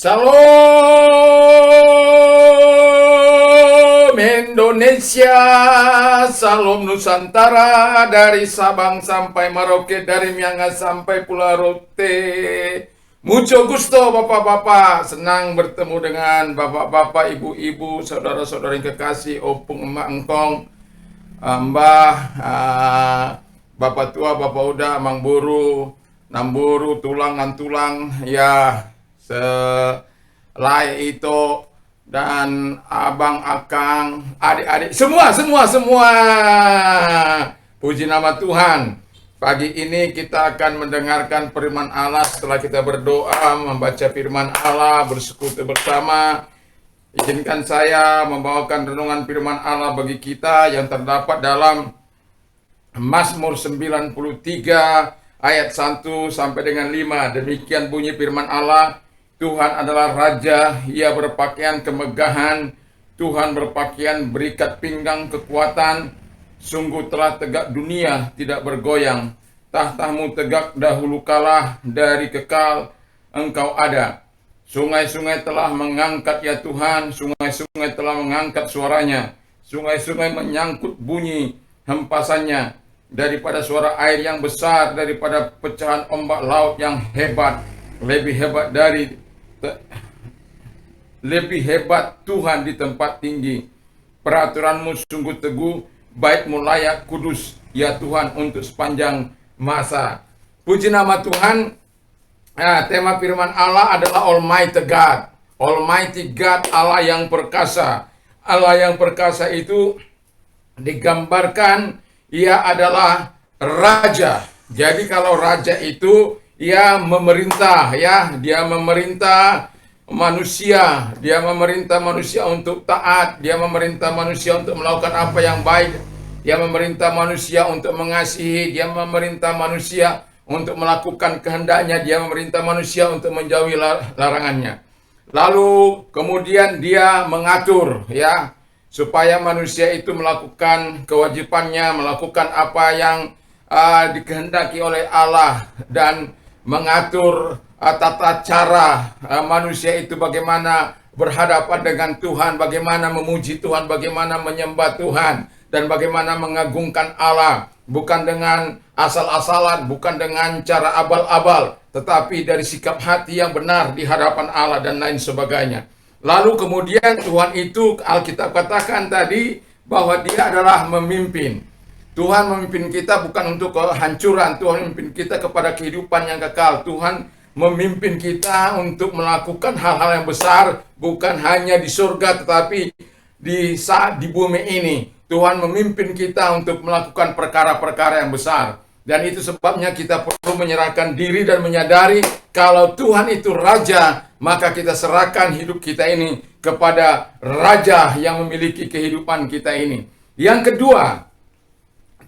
Salam Indonesia, salam Nusantara, dari Sabang sampai Merauke, dari Miangas sampai Pulau Rote. Mucho gusto bapak-bapak, senang bertemu dengan bapak-bapak, ibu-ibu, saudara-saudara yang kekasih, opung, emak, engkong, mbah, bapak tua, bapak udah, mang buru, namburu, tulang, nantulang, ya, selai itu, dan abang, akang, adik-adik, semua. Puji nama Tuhan. Pagi ini kita akan mendengarkan firman Allah. Setelah kita berdoa, membaca firman Allah, bersekutu bersama, izinkan saya membawakan renungan firman Allah bagi kita yang terdapat dalam Mazmur 93 ayat 1 sampai dengan 5. Demikian bunyi firman Allah. Tuhan adalah Raja, Ia berpakaian kemegahan, Tuhan berpakaian berikat pinggang kekuatan. Sungguh telah tegak dunia, tidak bergoyang. Tahtamu tegak dahulu kala, dari kekal Engkau ada. Sungai-sungai telah mengangkat ya Tuhan, sungai-sungai telah mengangkat suaranya. Sungai-sungai menyangkut bunyi hempasannya. Daripada suara air yang besar, daripada pecahan ombak laut yang hebat. Lebih hebat Tuhan di tempat tinggi. Peraturanmu sungguh teguh, baikmu layak kudus, ya Tuhan, untuk sepanjang masa. Puji nama Tuhan. Tema firman Allah adalah Almighty God. Almighty God, Allah yang perkasa. Allah yang perkasa itu digambarkan Ia adalah Raja. Jadi kalau Raja itu Ia memerintah, ya, Dia memerintah manusia, Dia memerintah manusia untuk taat, Dia memerintah manusia untuk melakukan apa yang baik, Dia memerintah manusia untuk mengasihi, Dia memerintah manusia untuk melakukan kehendaknya, Dia memerintah manusia untuk menjauhi larangannya. Lalu kemudian Dia mengatur, ya, supaya manusia itu melakukan kewajibannya, melakukan apa yang dikehendaki oleh Allah, dan mengatur tata cara manusia itu bagaimana berhadapan dengan Tuhan, bagaimana memuji Tuhan, bagaimana menyembah Tuhan, dan bagaimana mengagungkan Allah. Bukan dengan asal-asalan, bukan dengan cara abal-abal, tetapi dari sikap hati yang benar di hadapan Allah dan lain sebagainya. Lalu kemudian Tuhan itu, Alkitab katakan tadi bahwa Dia adalah memimpin. Tuhan memimpin kita bukan untuk kehancuran, Tuhan memimpin kita kepada kehidupan yang kekal. Tuhan memimpin kita untuk melakukan hal-hal yang besar, bukan hanya di surga tetapi di saat di bumi ini. Tuhan memimpin kita untuk melakukan perkara-perkara yang besar. Dan itu sebabnya kita perlu menyerahkan diri dan menyadari kalau Tuhan itu Raja, maka kita serahkan hidup kita ini kepada Raja yang memiliki kehidupan kita ini. Yang kedua,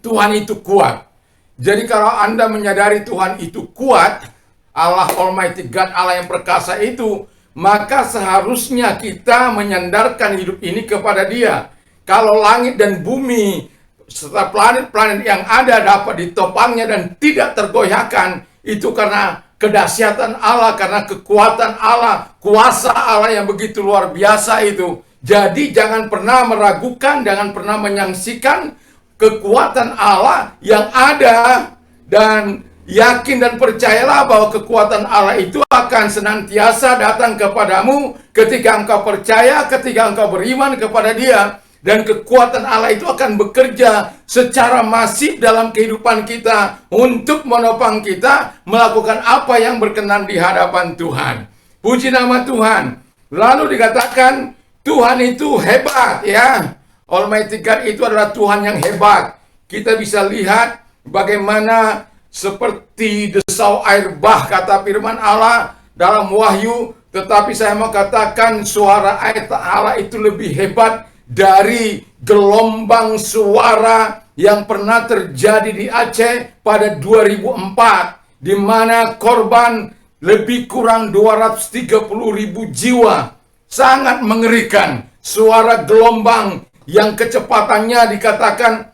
Tuhan itu kuat. Jadi kalau Anda menyadari Tuhan itu kuat, Allah Almighty God, Allah yang perkasa itu, maka seharusnya kita menyandarkan hidup ini kepada Dia. Kalau langit dan bumi serta planet-planet yang ada dapat ditopangnya dan tidak tergoyahkan, itu karena kedahsyatan Allah, karena kekuatan Allah, kuasa Allah yang begitu luar biasa itu. Jadi jangan pernah meragukan, jangan pernah menyaksikan kekuatan Allah yang ada, dan yakin dan percayalah bahwa kekuatan Allah itu akan senantiasa datang kepadamu ketika engkau percaya, ketika engkau beriman kepada Dia. Dan kekuatan Allah itu akan bekerja secara masif dalam kehidupan kita untuk menopang kita melakukan apa yang berkenan di hadapan Tuhan. Puji nama Tuhan. Lalu dikatakan Tuhan itu hebat, ya. Almighty God itu adalah Tuhan yang hebat. Kita bisa lihat bagaimana seperti desau air bah, kata firman Allah dalam Wahyu. Tetapi saya mau katakan suara air Allah itu lebih hebat dari gelombang suara yang pernah terjadi di Aceh pada 2004, di mana korban lebih kurang 230.000 jiwa. Sangat mengerikan. Suara gelombang yang kecepatannya dikatakan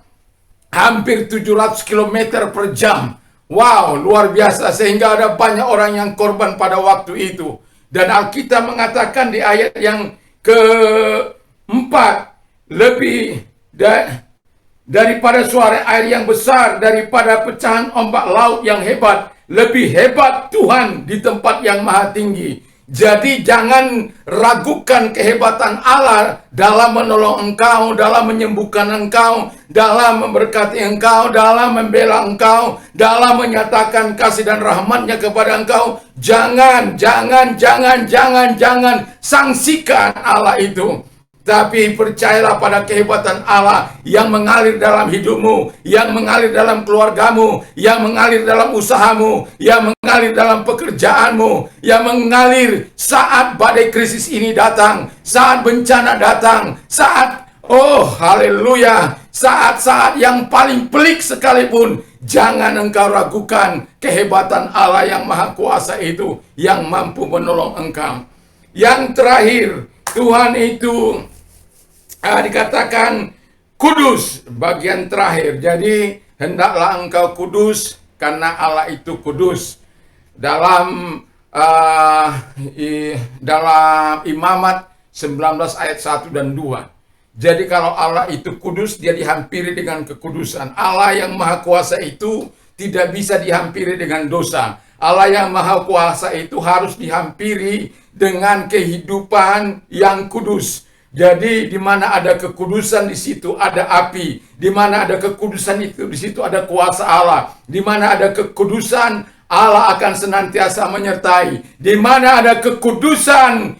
hampir 700 km per jam. Wow, luar biasa, sehingga ada banyak orang yang korban pada waktu itu. Dan Alkitab mengatakan di ayat yang keempat, lebih daripada suara air yang besar, daripada pecahan ombak laut yang hebat, lebih hebat Tuhan di tempat yang maha tinggi. Jadi jangan ragukan kehebatan Allah dalam menolong engkau, dalam menyembuhkan engkau, dalam memberkati engkau, dalam membela engkau, dalam menyatakan kasih dan rahmatnya kepada engkau. Jangan sangsikan Allah itu. Tapi percayalah pada kehebatan Allah yang mengalir dalam hidupmu, yang mengalir dalam keluargamu, yang mengalir dalam usahamu, yang mengalir dalam pekerjaanmu, yang mengalir saat badai krisis ini datang, saat bencana datang, saat, oh haleluya, saat-saat yang paling pelik sekalipun. Jangan engkau ragukan kehebatan Allah yang maha kuasa itu, yang mampu menolong engkau. Yang terakhir, Tuhan itu dikatakan kudus, bagian terakhir. Jadi hendaklah engkau kudus karena Allah itu kudus. Dalam Imamat 19 ayat 1 dan 2. Jadi kalau Allah itu kudus, dia dihampiri dengan kekudusan. Allah yang maha kuasa itu tidak bisa dihampiri dengan dosa. Allah yang maha kuasa itu harus dihampiri dengan kehidupan yang kudus. Jadi di mana ada kekudusan, di situ ada api. Di mana ada kekudusan itu, di situ ada kuasa Allah. Di mana ada kekudusan, Allah akan senantiasa menyertai. Di mana ada kekudusan,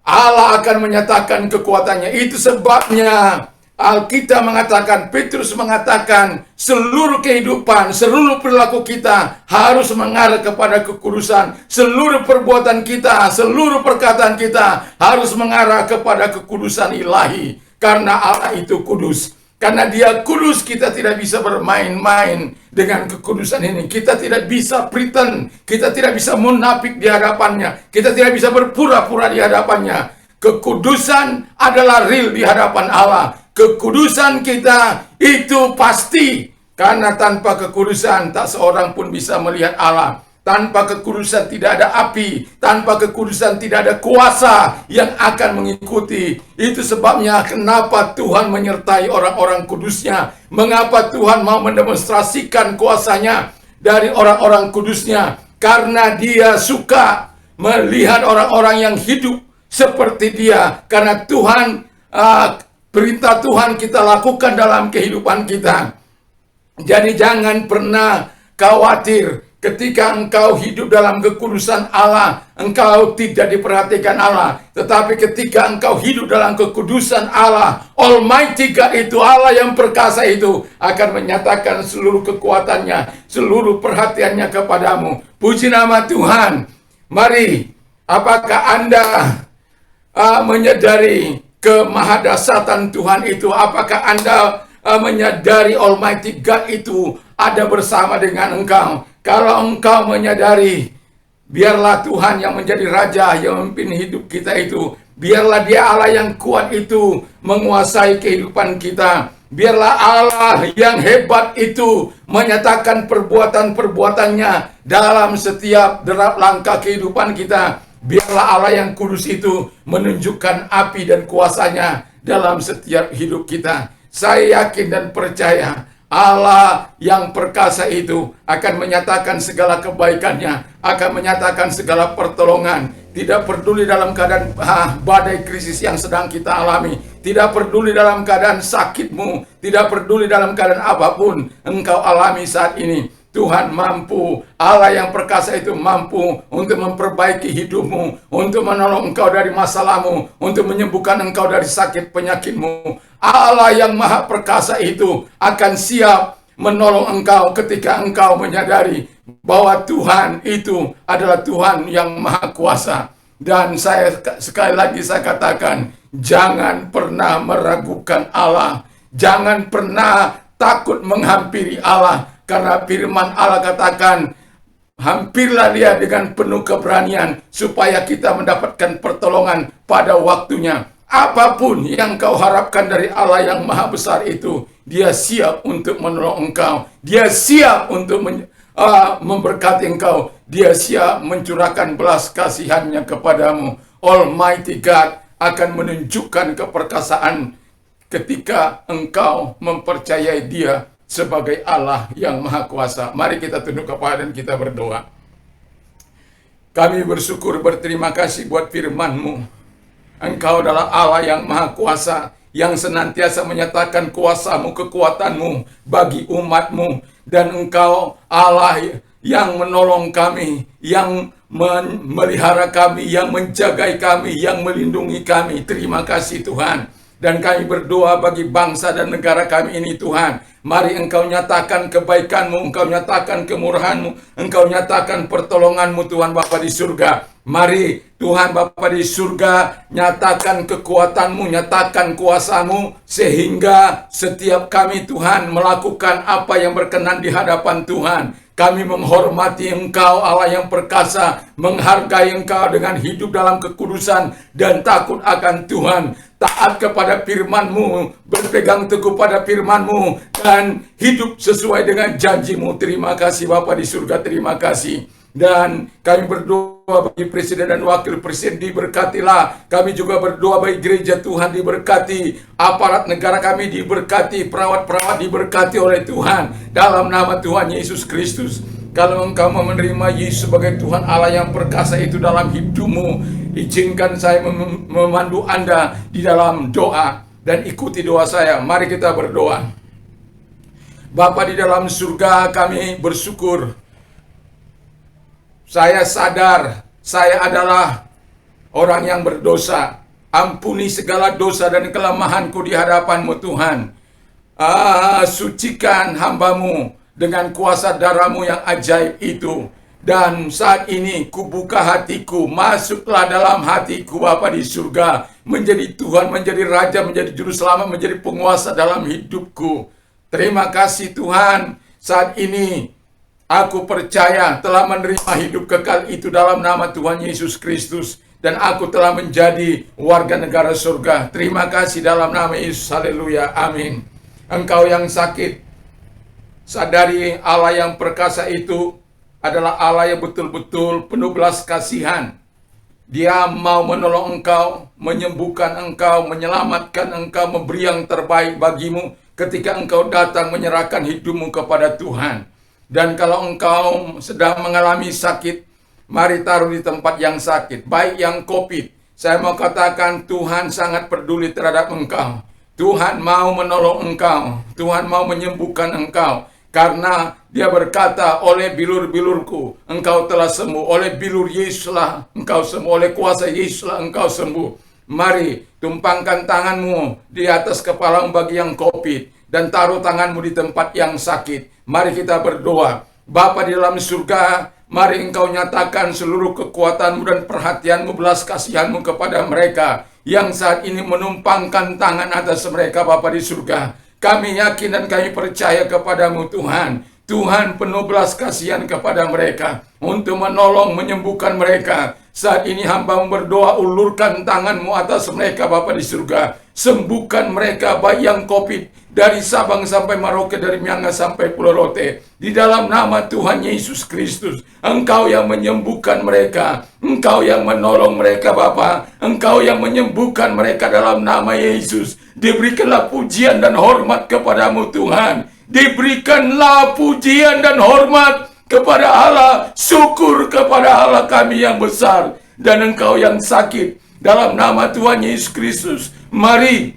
Allah akan menyatakan kekuatannya. Itu sebabnya Alkitab mengatakan, Petrus mengatakan, seluruh kehidupan, seluruh perilaku kita harus mengarah kepada kekudusan. Seluruh perbuatan kita, seluruh perkataan kita harus mengarah kepada kekudusan ilahi. Karena Allah itu kudus. Karena dia kudus, kita tidak bisa bermain-main dengan kekudusan ini. Kita tidak bisa pretend, kita tidak bisa munafik di hadapannya. Kita tidak bisa berpura-pura di hadapannya. Kekudusan adalah real di hadapan Allah. Kekudusan kita itu pasti, karena tanpa kekudusan tak seorang pun bisa melihat Allah. Tanpa kekudusan tidak ada api, tanpa kekudusan tidak ada kuasa yang akan mengikuti. Itu sebabnya kenapa Tuhan menyertai orang-orang kudusnya. Mengapa Tuhan mau mendemonstrasikan kuasanya dari orang-orang kudusnya. Karena dia suka melihat orang-orang yang hidup seperti dia. Karena Tuhan, perintah Tuhan kita lakukan dalam kehidupan kita. Jadi jangan pernah khawatir ketika engkau hidup dalam kekudusan Allah, engkau tidak diperhatikan Allah. Tetapi ketika engkau hidup dalam kekudusan Allah, Almighty God itu, Allah yang perkasa itu, akan menyatakan seluruh kekuatannya, seluruh perhatiannya kepadamu. Puji nama Tuhan. Mari, apakah Anda menyadari kemahadasatan Tuhan itu? Apakah Anda menyadari Almighty God itu ada bersama dengan engkau? Kalau engkau menyadari, biarlah Tuhan yang menjadi Raja yang memimpin hidup kita itu. Biarlah dia Allah yang kuat itu menguasai kehidupan kita. Biarlah Allah yang hebat itu menyatakan perbuatan-perbuatannya dalam setiap derap langkah kehidupan kita. Biarlah Allah yang kudus itu menunjukkan api dan kuasanya dalam setiap hidup kita. Saya yakin dan percaya Allah yang perkasa itu akan menyatakan segala kebaikannya, akan menyatakan segala pertolongan. Tidak peduli dalam keadaan badai krisis yang sedang kita alami, tidak peduli dalam keadaan sakitmu, tidak peduli dalam keadaan apapun engkau alami saat ini. Tuhan mampu, Allah yang perkasa itu mampu untuk memperbaiki hidupmu, untuk menolong engkau dari masalahmu, untuk menyembuhkan engkau dari sakit penyakitmu. Allah yang maha perkasa itu akan siap menolong engkau ketika engkau menyadari bahwa Tuhan itu adalah Tuhan yang maha kuasa. Dan saya sekali lagi saya katakan, jangan pernah meragukan Allah, jangan pernah takut menghampiri Allah. Karena firman Allah katakan, hampirlah dia dengan penuh keberanian, supaya kita mendapatkan pertolongan pada waktunya. Apapun yang kau harapkan dari Allah yang maha besar itu, dia siap untuk menolong engkau. Dia siap untuk memberkati engkau. Dia siap mencurahkan belas kasihannya kepadamu. Almighty God akan menunjukkan keperkasaan ketika engkau mempercayai Dia sebagai Allah yang Maha Kuasa. Mari kita tunduk kepala dan kita berdoa. Kami bersyukur, berterima kasih buat firman-Mu. Engkau adalah Allah yang Maha Kuasa, yang senantiasa menyatakan kuasa-Mu, kekuatan-Mu bagi umat-Mu. Dan Engkau Allah yang menolong kami, yang memelihara kami, yang menjaga kami, yang melindungi kami. Terima kasih Tuhan. Dan kami berdoa bagi bangsa dan negara kami ini Tuhan. Mari Engkau nyatakan kebaikan-Mu, Engkau nyatakan kemurahan-Mu, Engkau nyatakan pertolongan-Mu Tuhan Bapa di surga. Mari Tuhan Bapa di surga, nyatakan kekuatan-Mu, nyatakan kuasa-Mu, sehingga setiap kami Tuhan melakukan apa yang berkenan di hadapan Tuhan. Kami menghormati Engkau Allah yang perkasa, menghargai Engkau dengan hidup dalam kekudusan dan takut akan Tuhan. Taat kepada firman-Mu, berpegang teguh pada firman-Mu, dan hidup sesuai dengan janji-Mu. Terima kasih Bapa di surga, terima kasih. Dan kami berdoa bagi Presiden dan Wakil Presiden, diberkatilah. Kami juga berdoa bagi gereja Tuhan, diberkati. Aparat negara kami diberkati, perawat-perawat diberkati oleh Tuhan. Dalam nama Tuhan Yesus Kristus. Kalau engkau mau menerima Yesus sebagai Tuhan Allah yang perkasa itu dalam hidupmu, izinkan saya memandu Anda di dalam doa, dan ikuti doa saya. Mari kita berdoa. Bapa di dalam surga, kami bersyukur. Saya sadar saya adalah orang yang berdosa. Ampuni segala dosa dan kelemahanku di hadapan-Mu Tuhan. Sucikan hamba-Mu dengan kuasa darah-Mu yang ajaib itu. Dan saat ini kubuka hatiku, masuklah dalam hatiku Bapa di surga, menjadi Tuhan, menjadi Raja, menjadi Juru Selamat, menjadi penguasa dalam hidupku. Terima kasih Tuhan, saat ini aku percaya telah menerima hidup kekal itu dalam nama Tuhan Yesus Kristus. Dan aku telah menjadi warga negara surga. Terima kasih dalam nama Yesus. Haleluya. Amin. Engkau yang sakit, sadari Allah yang perkasa itu adalah Allah yang betul-betul penuh belas kasihan. Dia mau menolong engkau, menyembuhkan engkau, menyelamatkan engkau, memberi yang terbaik bagimu ketika engkau datang menyerahkan hidupmu kepada Tuhan. Dan kalau engkau sedang mengalami sakit, mari taruh di tempat yang sakit, baik yang COVID. Saya mau katakan Tuhan sangat peduli terhadap engkau. Tuhan mau menolong engkau. Tuhan mau menyembuhkan engkau. Karena Dia berkata, oleh bilur-bilurku engkau telah sembuh. Oleh bilur Yesuslah engkau sembuh. Oleh kuasa Yesuslah engkau sembuh. Mari tumpangkan tanganmu di atas kepalamu bagi yang COVID, dan taruh tanganmu di tempat yang sakit. Mari kita berdoa. Bapa di dalam surga, mari Engkau nyatakan seluruh kekuatanmu dan perhatianmu, belas kasihanmu kepada mereka yang saat ini menumpangkan tangan atas mereka. Bapa di surga, kami yakin dan kami percaya kepadamu Tuhan. Tuhan penuh belas kasihan kepada mereka untuk menolong, menyembuhkan mereka. Saat ini hamba-Mu berdoa, ulurkan tangan-Mu atas mereka Bapa di surga. Sembuhkan mereka baik yang COVID, dari Sabang sampai Merauke, dari Miangas sampai Pulau Rote. Di dalam nama Tuhan Yesus Kristus, Engkau yang menyembuhkan mereka. Engkau yang menolong mereka Bapa. Engkau yang menyembuhkan mereka dalam nama Yesus. Diberikanlah pujian dan hormat kepadamu Tuhan. Diberikanlah pujian dan hormat kepada Allah. Syukur kepada Allah kami yang besar. Dan engkau yang sakit, dalam nama Tuhan Yesus Kristus, mari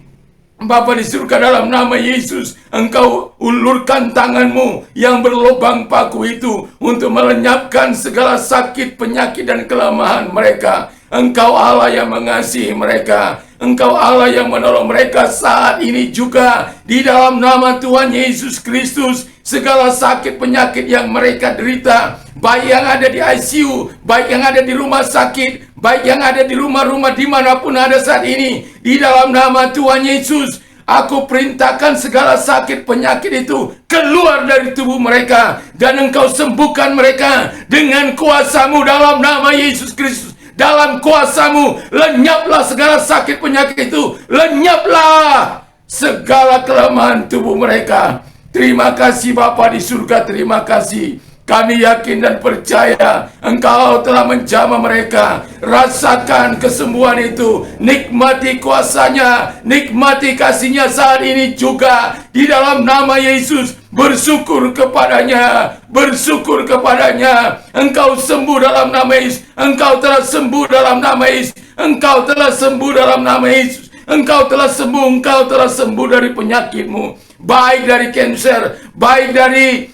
Bapa di surga, dalam nama Yesus, Engkau ulurkan tangan-Mu yang berlubang paku itu untuk melenyapkan segala sakit, penyakit, dan kelemahan mereka. Engkau Allah yang mengasihi mereka. Engkau Allah yang menolong mereka saat ini juga. Di dalam nama Tuhan Yesus Kristus, segala sakit, penyakit yang mereka derita, baik yang ada di ICU, baik yang ada di rumah sakit, baik yang ada di rumah-rumah dimanapun ada saat ini, di dalam nama Tuhan Yesus, aku perintahkan segala sakit penyakit itu keluar dari tubuh mereka, dan Engkau sembuhkan mereka dengan kuasa-Mu dalam nama Yesus Kristus. Dalam kuasa-Mu, lenyaplah segala sakit penyakit itu, lenyaplah segala kelemahan tubuh mereka. Terima kasih Bapa di surga, terima kasih. Kami yakin dan percaya Engkau telah menjamah mereka. Rasakan kesembuhan itu, nikmati kuasanya, nikmati kasihnya saat ini juga di dalam nama Yesus. Bersyukur kepadanya, bersyukur kepadanya. Engkau sembuh dalam nama Yesus. Engkau telah sembuh dalam nama Yesus. Engkau telah sembuh dalam nama Yesus. Engkau telah sembuh, engkau telah sembuh dari penyakitmu, baik dari kanker, baik dari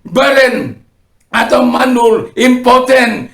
beren atau mandul, impoten,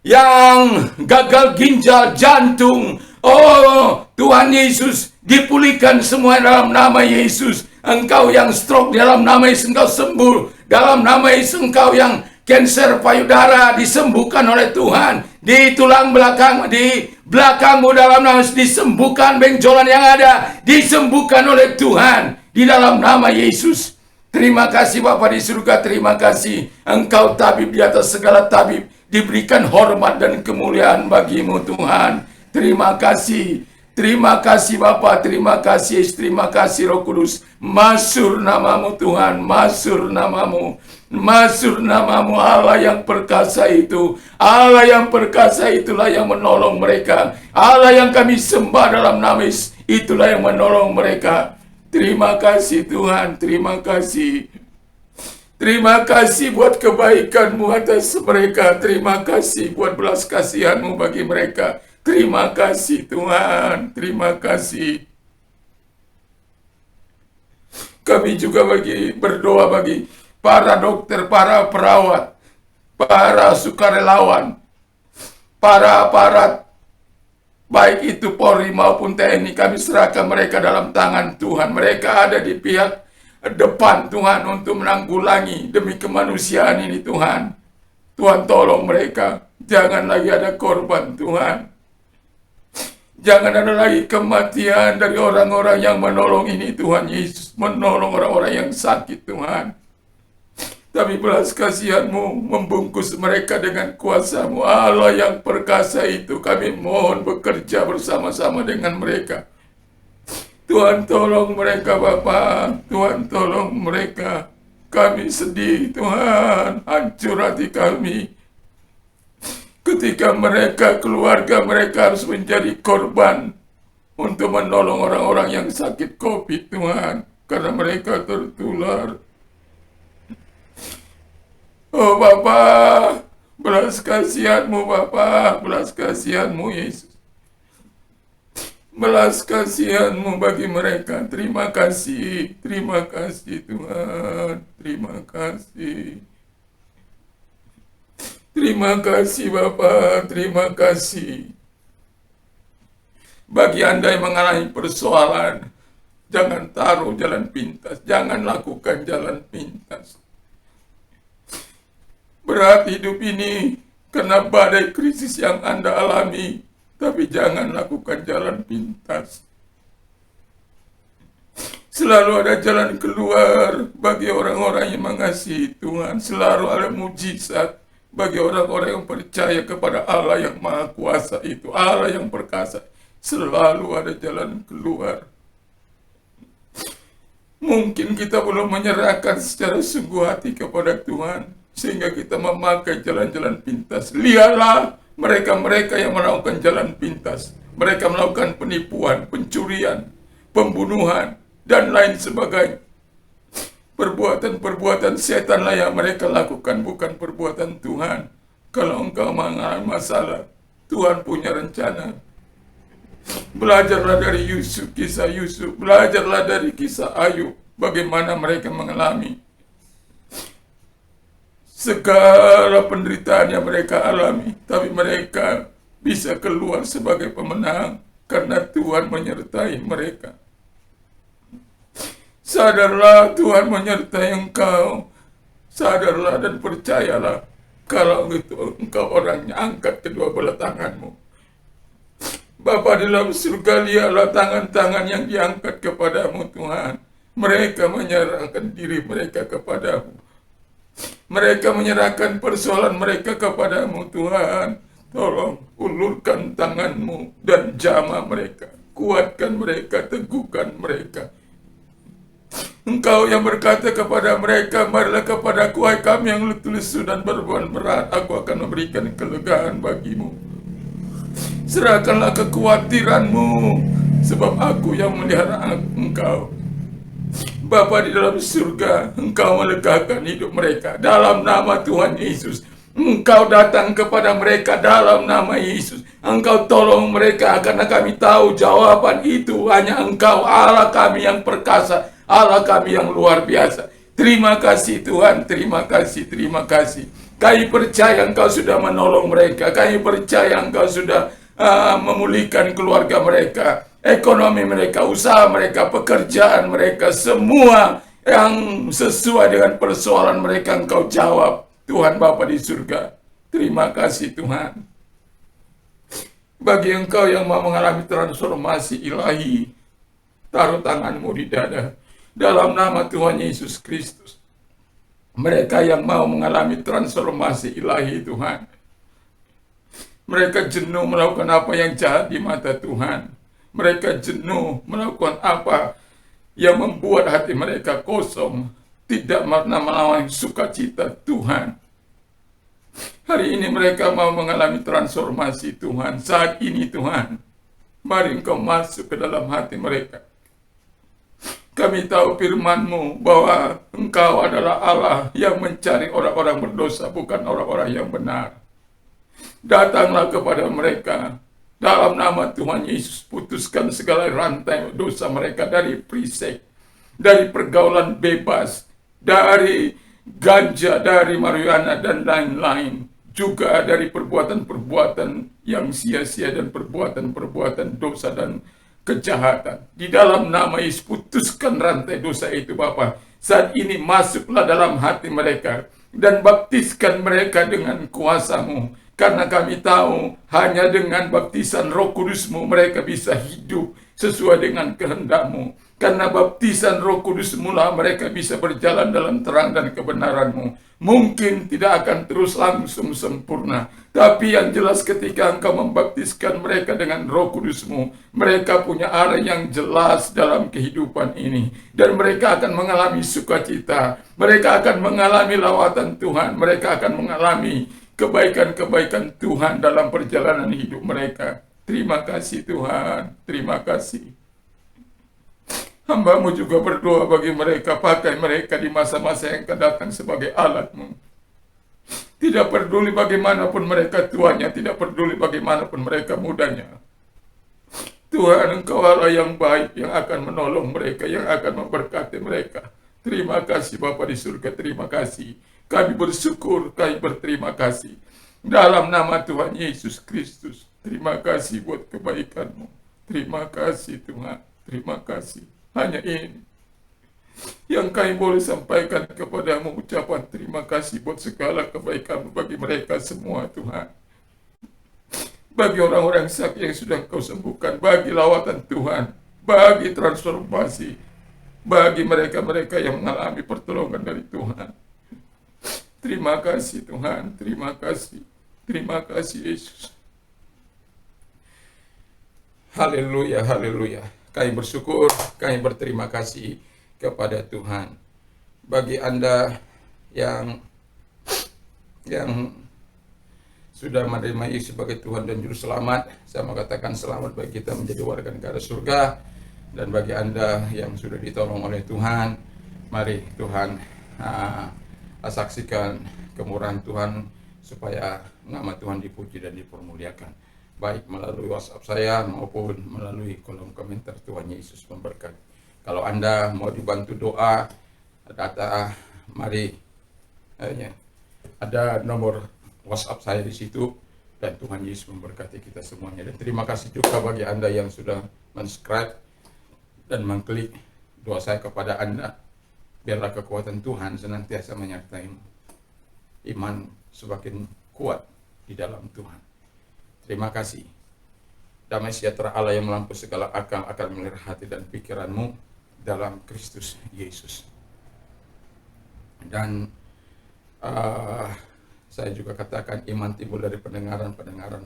yang gagal ginjal, jantung. Oh Tuhan Yesus, dipulihkan semua dalam nama Yesus. Engkau yang stroke, dalam nama Yesus engkau sembuh. Dalam nama Yesus engkau yang kanker payudara disembuhkan oleh Tuhan. Di tulang belakang, di belakangmu dalam nama Yesus disembuhkan, benjolan yang ada disembuhkan oleh Tuhan di dalam nama Yesus. Terima kasih Bapa di surga, terima kasih. Engkau tabib di atas segala tabib. Diberikan hormat dan kemuliaan bagimu Tuhan. Terima kasih. Terima kasih Bapa, terima kasih Yesus, terima kasih Roh Kudus. Masyhur namamu Tuhan, masyhur namamu. Masyhur namamu Allah yang perkasa itu. Allah yang perkasa itulah yang menolong mereka. Allah yang kami sembah dalam nama Yesus, itulah yang menolong mereka. Terima kasih Tuhan, terima kasih. Terima kasih buat kebaikan-Mu atas mereka. Terima kasih buat belas kasihan-Mu bagi mereka. Terima kasih Tuhan, terima kasih. Kami juga berdoa bagi para dokter, para perawat, para sukarelawan, para aparat, baik itu Polri maupun TNI, kami serahkan mereka dalam tangan Tuhan. Mereka ada di pihak depan Tuhan untuk menanggulangi demi kemanusiaan ini Tuhan. Tuhan tolong mereka, jangan lagi ada korban Tuhan. Jangan ada lagi kematian dari orang-orang yang menolong ini Tuhan Yesus. Menolong orang-orang yang sakit Tuhan. Tapi belas kasihan-Mu membungkus mereka dengan kuasa-Mu. Allah yang perkasa itu, kami mohon bekerja bersama-sama dengan mereka. Tuhan tolong mereka Bapa. Tuhan tolong mereka. Kami sedih Tuhan. Hancur hati kami ketika mereka, keluarga mereka harus menjadi korban untuk menolong orang-orang yang sakit COVID Tuhan, karena mereka tertular. Oh Bapa, belas kasihan-Mu Bapa, belas kasihan-Mu Yesus. Belas kasihan-Mu bagi mereka. Terima kasih Tuhan, terima kasih. Terima kasih Bapa, terima kasih. Bagi Anda yang mengalami persoalan, jangan taruh jalan pintas, jangan lakukan jalan pintas. Berat hidup ini karena badai krisis yang Anda alami, tapi jangan lakukan jalan pintas. Selalu ada jalan keluar bagi orang-orang yang mengasihi Tuhan. Selalu ada mujizat bagi orang-orang yang percaya kepada Allah yang Maha Kuasa itu, Allah yang perkasa. Selalu ada jalan keluar. Mungkin kita belum menyerahkan secara sungguh hati kepada Tuhan, sehingga kita memakai jalan-jalan pintas. Lihatlah mereka-mereka yang melakukan jalan pintas. Mereka melakukan penipuan, pencurian, pembunuhan, dan lain sebagainya. Perbuatan-perbuatan setanlah yang mereka lakukan, bukan perbuatan Tuhan. Kalau engkau mengalami masalah, Tuhan punya rencana. Belajarlah dari Yusuf, kisah Yusuf. Belajarlah dari kisah Ayub, bagaimana mereka mengalami segala penderitaan yang mereka alami. Tapi mereka bisa keluar sebagai pemenang karena Tuhan menyertai mereka. Sadarlah Tuhan menyertai engkau. Sadarlah dan percayalah. Kalau itu engkau orangnya, angkat kedua belah tanganmu. Bapa di dalam surga, lihatlah tangan-tangan yang diangkat kepadamu Tuhan. Mereka menyerahkan diri mereka kepadamu. Mereka menyerahkan persoalan mereka kepadamu Tuhan. Tolong ulurkan tanganmu dan jamah mereka. Kuatkan mereka, teguhkan mereka. Engkau yang berkata kepada mereka, marilah kepadaku hai kami yang letih lesu dan berbeban berat, aku akan memberikan kelegaan bagimu. Serahkanlah kekhawatiranmu, sebab aku yang melihara engkau. Bapa di dalam surga, Engkau melegakan hidup mereka dalam nama Tuhan Yesus. Engkau datang kepada mereka dalam nama Yesus. Engkau tolong mereka, karena kami tahu jawaban itu hanya Engkau, Allah kami yang perkasa, Allah kami yang luar biasa. Terima kasih Tuhan, terima kasih, terima kasih. Kami percaya Engkau sudah menolong mereka. Kami percaya Engkau sudah memulihkan keluarga mereka, ekonomi mereka, usaha mereka, pekerjaan mereka, semua yang sesuai dengan persoalan mereka Engkau jawab. Tuhan Bapa di surga, terima kasih Tuhan. Bagi Engkau yang mau mengalami transformasi ilahi, taruh tanganmu di dada dalam nama Tuhan Yesus Kristus. Mereka yang mau mengalami transformasi ilahi Tuhan, mereka jenuh melakukan apa yang jahat di mata Tuhan. Mereka jenuh melakukan apa yang membuat hati mereka kosong, tidak pernah melawan sukacita Tuhan. Hari ini mereka mau mengalami transformasi Tuhan. Saat ini Tuhan, mari Engkau masuk ke dalam hati mereka. Kami tahu firman-Mu bahwa Engkau adalah Allah yang mencari orang-orang berdosa, bukan orang-orang yang benar. Datanglah kepada mereka dalam nama Tuhan Yesus. Putuskan segala rantai dosa mereka dari prisek, dari pergaulan bebas, dari ganja, dari marijuana dan lain-lain, juga dari perbuatan-perbuatan yang sia-sia dan perbuatan-perbuatan dosa dan kejahatan. Di dalam nama Yesus, putuskan rantai dosa itu Bapa. Saat ini masuklah dalam hati mereka dan baptiskan mereka dengan kuasa-Mu. Karena kami tahu hanya dengan baptisan Roh Kudus-Mu mereka bisa hidup sesuai dengan kehendak-Mu. Karena baptisan Roh Kudus-Mu lah mereka bisa berjalan dalam terang dan kebenaran-Mu. Mungkin tidak akan terus langsung sempurna, tapi yang jelas ketika Engkau membaptiskan mereka dengan Roh Kudus-Mu, mereka punya arah yang jelas dalam kehidupan ini. Dan mereka akan mengalami sukacita, mereka akan mengalami lawatan Tuhan, mereka akan mengalami kebaikan-kebaikan Tuhan dalam perjalanan hidup mereka. Terima kasih Tuhan, terima kasih. Hamba-Mu juga berdoa bagi mereka, pakai mereka di masa-masa yang akan datang sebagai alat-Mu. Tidak peduli bagaimanapun mereka tuanya, tidak peduli bagaimanapun mereka mudanya. Tuhan, Engkau Allah yang baik, yang akan menolong mereka, yang akan memberkati mereka. Terima kasih Bapa di surga, terima kasih. Kami bersyukur, kami berterima kasih. Dalam nama Tuhan Yesus Kristus, terima kasih buat kebaikan-Mu. Terima kasih Tuhan, terima kasih. Hanya ini yang kami boleh sampaikan kepadamu, ucapan terima kasih buat segala kebaikan-Mu bagi mereka semua Tuhan. Bagi orang-orang sakit yang sudah Engkau sembuhkan, bagi lawatan Tuhan, bagi transformasi, bagi mereka-mereka yang mengalami pertolongan dari Tuhan. Terima kasih Tuhan, terima kasih Yesus. Haleluya, haleluya. Kami bersyukur, kami berterima kasih kepada Tuhan. Bagi Anda yang sudah menerima Yesus sebagai Tuhan dan Juru Selamat, saya mau katakan selamat bagi kita menjadi warga negara surga. Dan bagi Anda yang sudah ditolong oleh Tuhan, mari Tuhan saksikan kemurahan Tuhan supaya nama Tuhan dipuji dan dipermuliakan, baik melalui WhatsApp saya maupun melalui kolom komentar. Tuhan Yesus memberkati. Kalau Anda mau dibantu doa, data, mari ada nomor WhatsApp saya di situ, dan Tuhan Yesus memberkati kita semuanya. Dan terima kasih juga bagi Anda yang sudah subscribe dan mengklik. Doa saya kepada Anda, biarlah kekuatan Tuhan senantiasa menyertai-Mu. Iman semakin kuat di dalam Tuhan. Terima kasih. Damai sejahtera Allah yang melampaui segala akal akan melirah hati dan pikiranmu dalam Kristus Yesus. Dan saya juga katakan iman timbul dari pendengaran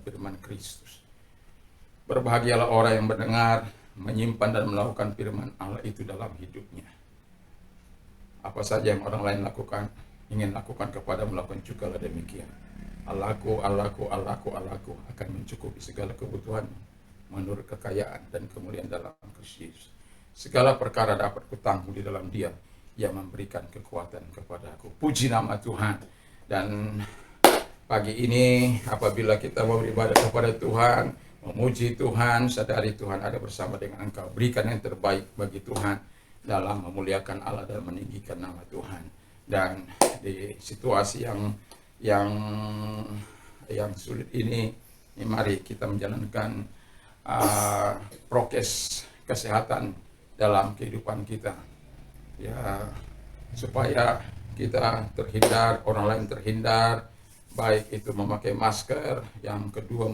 firman Kristus. Berbahagialah orang yang mendengar, menyimpan dan melakukan firman Allah itu dalam hidupnya. Apa saja yang orang lain lakukan, ingin lakukan kepada melakukan juga demikian. Allahku akan mencukupi segala kebutuhan menurut kekayaan dan kemuliaan dalam Kristus. Segala perkara dapat kutanggung di dalam Dia yang memberikan kekuatan kepada aku. Puji nama Tuhan. Dan pagi ini apabila kita mau beribadah kepada Tuhan, memuji Tuhan, sadari Tuhan ada bersama dengan engkau. Berikan yang terbaik bagi Tuhan dalam memuliakan Allah dan meninggikan nama Tuhan. Dan di situasi yang sulit ini, mari kita menjalankan prokes kesehatan dalam kehidupan kita, ya, supaya kita terhindar, orang lain terhindar, baik itu memakai masker, yang kedua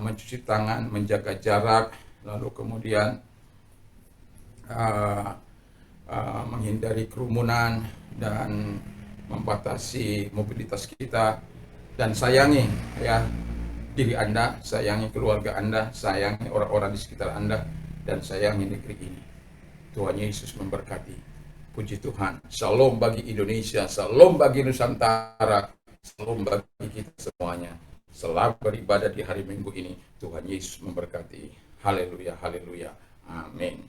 mencuci tangan, menjaga jarak, lalu kemudian menghindari kerumunan dan membatasi mobilitas kita. Dan sayangi ya diri Anda, sayangi keluarga Anda, sayangi orang-orang di sekitar Anda, dan sayangi negeri ini. Tuhan Yesus memberkati. Puji Tuhan. Shalom bagi Indonesia, shalom bagi Nusantara, shalom bagi kita semuanya. Selamat beribadah di hari Minggu ini. Tuhan Yesus memberkati. Haleluya, haleluya. Amin.